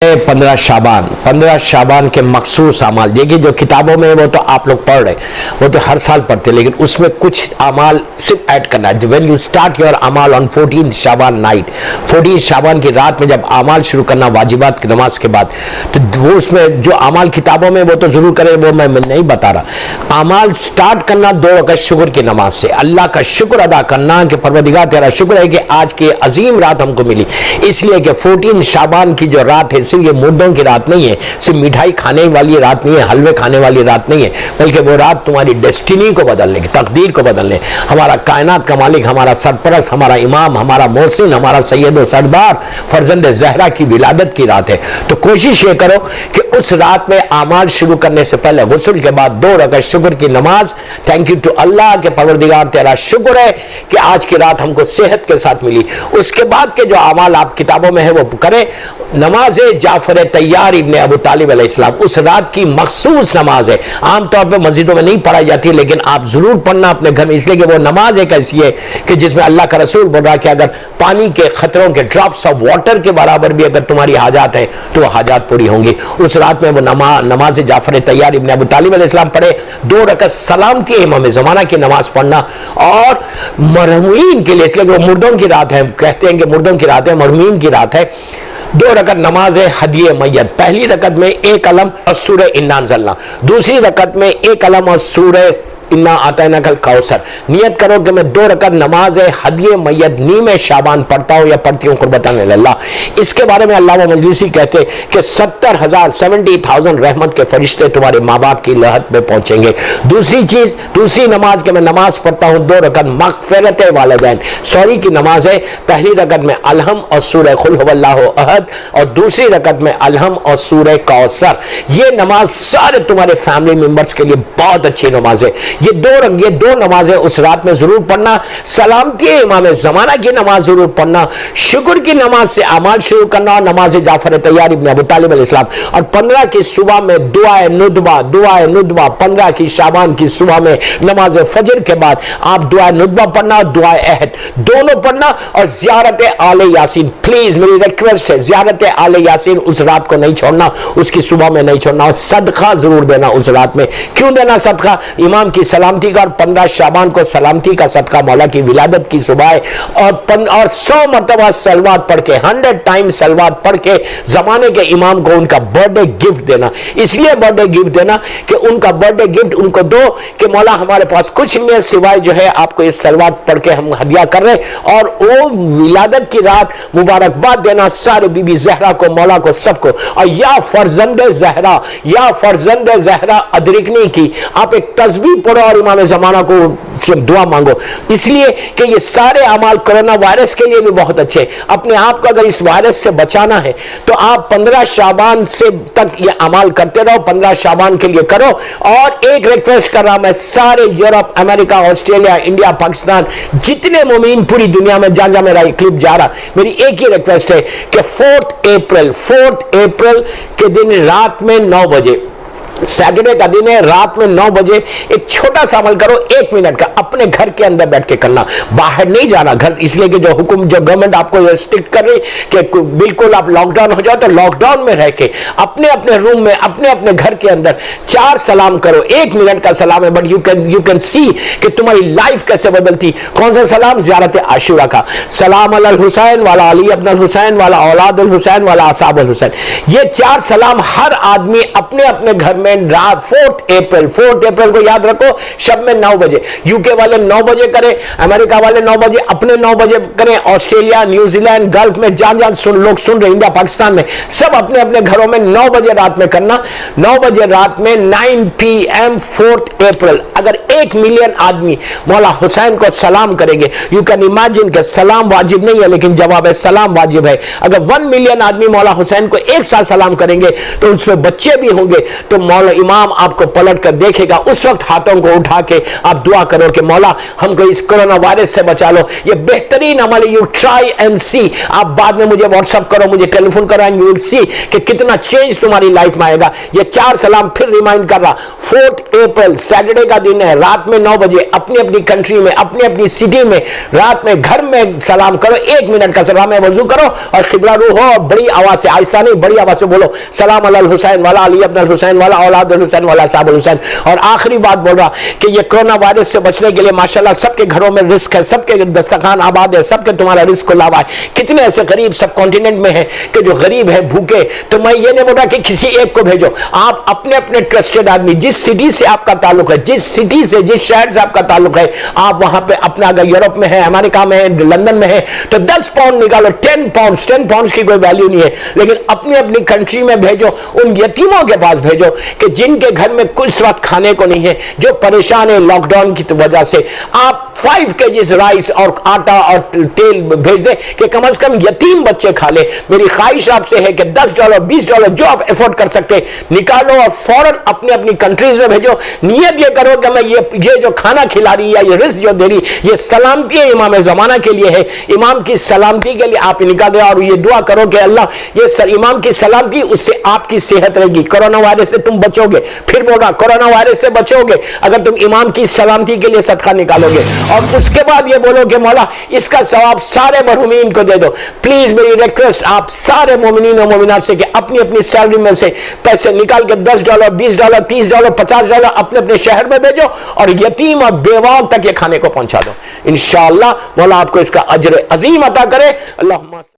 15 शाबान के मखसूस अमाल, देखिए जो किताबों में वो तो आप लोग पढ़ रहे, वो तो हर साल पढ़ते, लेकिन उसमें कुछ अमाल सिर्फ ऐड करना है। व्हेन यू स्टार्ट योर अमाल ऑन 14 शाबान नाइट, 14 शाबान की रात में जब अमाल शुरू करना वाजिबात की नमाज के बाद, तो वो उसमें जो अमाल किताबों में वो तो जरूर करें, वो मैं नहीं बता रहा। अमाल स्टार्ट करना 2 रकात शुक्र की नमाज से, अल्लाह का शुक्र अदा करना कि परवरदिगार तेरा शुक्र है कि आज की अजीम रात हमको मिली, इसलिए कि 14 शाबान की जो रात है सिर्फ ये मुर्दों की रात नहीं है, सिर्फ मिठाई खाने वाली रात नहीं है, हलवे खाने वाली रात नहीं है, बल्कि वो रात तुम्हारी डेस्टिनी को बदलने की, तकदीर को बदलने, हमारा कायनात का मालिक, हमारा सरपरस्त, हमारा इमाम, हमारा मोहसिन, हमारा सैयद व सरदार फरजंद ज़हरा की विलादत की रात है। तो कोशिश ये करो कि उस रात में आमाल शुरू करने से पहले गुस्ल के बाद 2 रकात शुक्र की नमाज, थैंक यू टू अल्लाह के परवरदिगार तेरा शुक्र है कि आज की रात हमको सेहत के साथ मिली। उसके बाद के जो अमाल आप किताबों में है वो करें। नमाज जाफर तैयार इब्ने अबू तालिब अलैहिस्सलाम, उस रात की मखसूस नमाज है, आमतौर पर मस्जिदों में नहीं पढ़ाई जाती, लेकिन आप जरूर पढ़ना अपने घर में, इसलिए कि वो नमाज एक ऐसी है कि जिसमें अल्लाह का रसूल बोल रहा है कि अगर पानी के खतरों के ड्रॉप्स ऑफ वाटर के बराबर भी अगर तुम्हारी हाजात है तो वो हाजात पूरी होंगी। उस रात में वो नमाज जाफर तैयार इब्ने अबू तालिब अलैहिस्सलाम पढ़े, 2 रकात सलाम की इमाम ज़माना की नमाज पढ़ना, और मरहूमीन के लिए, इसलिए कि वो मुर्दों की रात है, कहते हैं कि मुर्दों की रात है, मरहूमीन की रात है। 2 रकात नमाज है हदिये मैयत, पहली रकत में 1 अलम और सूरह इन्ना अंज़लना, दूसरी रकत में 1 अलम और सूरह इन्ना आतैना कल कौसर। नियत करो कि मैं 2 रकात नमाज है हदिये मैयत नीमे शाबान पढ़ता हूँ या पढ़ती हूँ कुर्बतन लिल्लाह। इसके बारे में अल्लामा मजलिसी कहते कि 70,000 रहमत के फरिश्ते तुम्हारे माँ बाप की लहत में पहुंचेंगे। दूसरी चीज, दूसरी नमाज के मैं नमाज पढ़ता हूँ 2 रकात मग़फ़िरत वालिदैन, सॉरी की नमाज है, पहली रकत में अलहम और सूरह कुल हुवल्लाहु अहद, और दूसरी रकत में अलहम और सूरह कौसर। ये नमाज सारे तुम्हारे फैमिली मेंबर्स के लिए बहुत अच्छी नमाज है। ये दो नमाजें उस रात में जरूर पढ़ना। सलामती इमाम ज़माना की नमाज जरूर पढ़ना, शुक्र की नमाज से अमाल शुरू करना, और नमाज जाफर तैयार इब्ने अबू तालिब अलैहिस्सलाम, और 15 की सुबह में दुआए नुदबा 15 की शाबान की सुबह में नमाज फजर के बाद आप दुआए नुदबा पढ़ना, दुआए अहद दोनों पढ़ना, और ज़ियारत आले यासीन, प्लीज मेरी रिक्वेस्ट है, ज़ियारत आले यासीन उस रात को नहीं छोड़ना, उसकी सुबह में नहीं छोड़ना, और सदका जरूर देना उस रात में। क्यों देना सदका? इमाम की सलामती का, और 15 शाबान को सलामती का सदका मौला की विलादत की सुबह है, और 100 मरतबा सलवात पढ़ के, 100 टाइम सलवात पढ़ के जमाने के इमाम को उनका बर्थडे गिफ्ट देना। इसलिए बर्थडे गिफ्ट देना कि उनका बर्थडे गिफ्ट उनको दो कि मौला हमारे पास कुछ नहीं है सिवाय जो है आपको ये सलवात पढ़ के हम हदिया कर रहे हैं, और वो विलादत की रात मुबारकबाद देना सारे बीबी ज़हरा को, मौला को, सबको। और या फरजंद ज़हरा अदरिकनी की आप एक तस्बीह पढ़ो और इमाम ज़माना को से दुआ मांगो, इसलिए कि ये सारे अमाल कोरोना वायरस के लिए भी बहुत अच्छे। अपने आप को अगर इस वायरस से बचाना है तो आप 15 शाबान से तक ये अमाल करते रहो, 15 शाबान के लिए करो। और एक रिक्वेस्ट कर रहा मैं सारे Europe, America, Australia, India, Pakistan, जितने मोमिन पूरी दुनिया में जहां मेरा ये क्लिप जा रहा, मेरी एक ही रिक्वेस्ट है कि 4 अप्रैल के दिन रात में 9 बजे, सैटरडे का दिन है, रात में 9 बजे एक छोटा सा अमल करो, 1 मिनट का, अपने घर के अंदर बैठ के करना, बाहर नहीं जाना घर, इसलिए कि जो गवर्नमेंट आपको रिस्ट्रिक्ट कर रही कि बिल्कुल आप लॉकडाउन हो जाओ, तो लॉकडाउन में रह के अपने अपने रूम में, अपने अपने घर के अंदर 4 सलाम करो, 1 मिनट का सलाम है, बट यू कैन सी कि तुम्हारी लाइफ कैसे बदलती। कौन सा सलाम? ज़ियारत आशूरा का सलाम अलल हुसैन वाला, अली अब्न हुसैन वाला, औलादुल हुसैन वाला, असहाबुल हुसैन। ये 4 सलाम हर आदमी अपने अपने घर में रात 4 अप्रैल को याद रखो, शब में 9 बजे, यूके वाले 9 बजे करें, अमेरिका वाले 9 बजे, अपने 9 बजे करें, ऑस्ट्रेलिया, न्यूजीलैंड, गल्फ में जहां लोग सुन रहे, इंडिया, पाकिस्तान में, सब अपने अपने घरों में 9 बजे रात में करना। 9 बजे रात में 9 PM 4 अप्रैल, अगर 1 मिलियन आदमी मौला हुसैन को सलाम करेंगे, यू कैन इमेजिन कि सलाम वाजिब नहीं है लेकिन जवाब है सलाम वाजिब है। अगर 1 मिलियन आदमी मौला हुसैन को एक साथ सलाम करेंगे तो उसमें बच्चे भी होंगे, तो मौला इमाम आपको पलट कर देखेगा, उस वक्त हाथों को उठा के आप दुआ करो कि मौला हमको इस कोरोना वायरस से बचा लो। ये बेहतरीन अमल है, यू ट्राई एंड सी। आप बाद में मुझे व्हाट्सएप करो, मुझे टेलीफोन करो, एंड यू विल सी कि कितना चेंज तुम्हारी लाइफ में आएगा। ये 4 सलाम फिर रिमाइंड कर रहा, 4 अप्रैल सैटरडे का दिन है, रात में 9 बजे अपनी अपनी कंट्री में, अपनी अपनी सिटी में, रात में घर में सलाम करो, 1 मिनट का सलाम है, वजू करो और खिबला रूह हो, और बड़ी आवाज से, आहिस्ता नहीं बड़ी आवाज से बोलो, सलाम अल हुसैन वाला अली अब्न हुसैन वाला औलाद हुसैन वाला साहब हुसैन। और आखिरी बात बोल रहा कि ये कोरोना वायरस से बचने के लिए माशाल्लाह सबके घरों में रिस्क है, सबके दस्तरखान आबाद है, सबके तुम्हारा रिस्क खुला है। कितने ऐसे गरीब सब कॉन्टिनेंट में है कि जो गरीब है, भूखे, तो मैं ये नहीं बोल रहा कि किसी एक को भेजो, आप अपने अपने ट्रस्टेड आदमी, जिस सिटी से आपका ताल्लुक है, जिस सिटी से, जिस शहर से आपका ताल्लुक है, आप वहां पे अपना, अगर यूरोप में है, अमेरिका में है, लंदन में है, तो 10 पाउंड निकालो, 10 पाउंड की कोई वैल्यू नहीं है, लेकिन अपनी अपनी कंट्री में भेजो, उन यतीमों के पास भेजो कि जिनके घर में कुछ वक्त खाने को नहीं है, जो परेशान है लॉकडाउन की वजह से। आप 5 केजीज राइस और आटा और तेल भेज दे कि कम से कम यतीम बच्चे खा ले। मेरी ख्वाहिश आपसे है कि $10 $20 जो आप एफोर्ड कर सकते निकालो और फौरन अपनी अपनी कंट्रीज में भेजो। नियत ये करो कि मैं ये जो खाना खिला रही है, ये रिस्क जो दे रही, ये सलामती है, इमाम जमाना के लिए है, इमाम की सलामती के लिए आप निकाल दे। और ये दुआ करो कि अल्लाह ये इमाम की सलामती, उससे आपकी सेहत रहेगी, कोरोना वायरस से तुम बचोगे। फिर बोला कोरोना वायरस से बचोगे अगर तुम इमाम की सलामती के लिए सदका निकालोगे। और उसके बाद ये बोलो कि मौला इसका सवाब सारे मरहूमीन को दे दो। प्लीज मेरी रिक्वेस्ट आप सारे मोमिनीन और मोमिनात से कि अपनी अपनी सैलरी में से पैसे निकाल के $10 $20 $30 $50 अपने अपने शहर में भेजो और यतीम और बेवाओं तक ये खाने को पहुंचा दो। इंशाअल्लाह मौला आपको इसका अजर अजीम अता करे। अल्लाहुम्मा